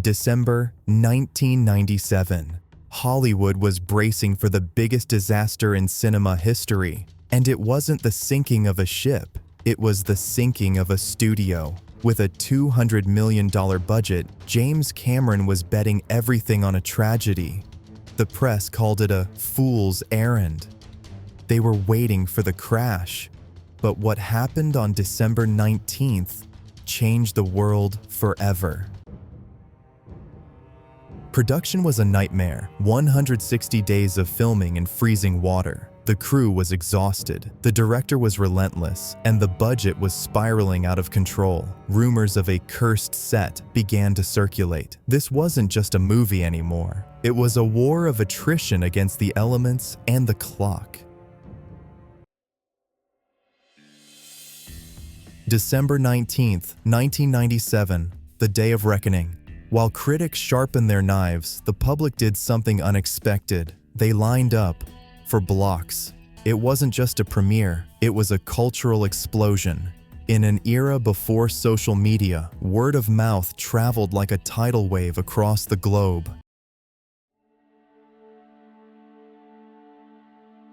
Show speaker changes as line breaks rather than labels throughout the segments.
December 1997. Hollywood was bracing for the biggest disaster in cinema history. And it wasn't the sinking of a ship, it was the sinking of a studio. With a $200 million budget, James Cameron was betting everything on a tragedy. The press called it a fool's errand. They were waiting for the crash. But what happened on December 19th changed the world forever. Production was a nightmare, 160 days of filming in freezing water. The crew was exhausted, the director was relentless, and the budget was spiraling out of control. Rumors of a cursed set began to circulate. This wasn't just a movie anymore. It was a war of attrition against the elements and the clock. December 19th, 1997, the day of reckoning. While critics sharpened their knives, the public did something unexpected. They lined up for blocks. It wasn't just a premiere, it was a cultural explosion. In an era before social media, word of mouth traveled like a tidal wave across the globe.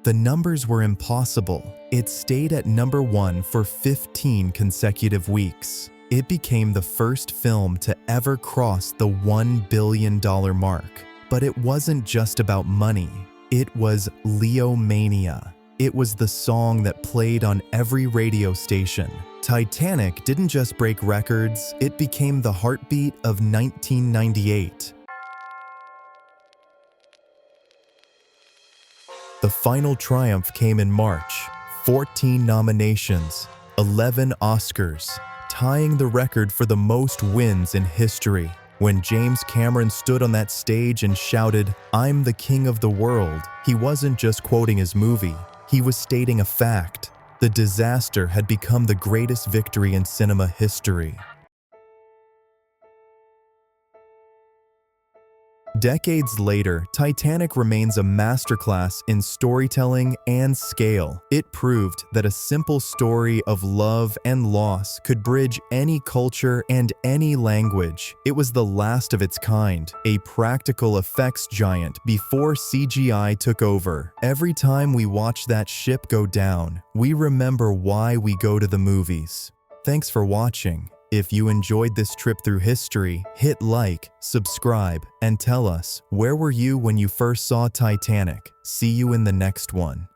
The numbers were impossible. It stayed at number 1 for 15 consecutive weeks. It became the first film to ever cross the $1 billion mark. But it wasn't just about money. It was Leo-mania. It was the song that played on every radio station. Titanic didn't just break records, it became the heartbeat of 1998. The final triumph came in March. 14 nominations, 11 Oscars, tying the record for the most wins in history. When James Cameron stood on that stage and shouted, "I'm the king of the world," he wasn't just quoting his movie, he was stating a fact. The disaster had become the greatest victory in cinema history. Decades later, Titanic remains a masterclass in storytelling and scale. It proved that a simple story of love and loss could bridge any culture and any language. It was the last of its kind, a practical effects giant before CGI took over. Every time we watch that ship go down, we remember why we go to the movies. Thanks for watching. If you enjoyed this trip through history, hit like, subscribe, and tell us, where were you when you first saw Titanic? See you in the next one.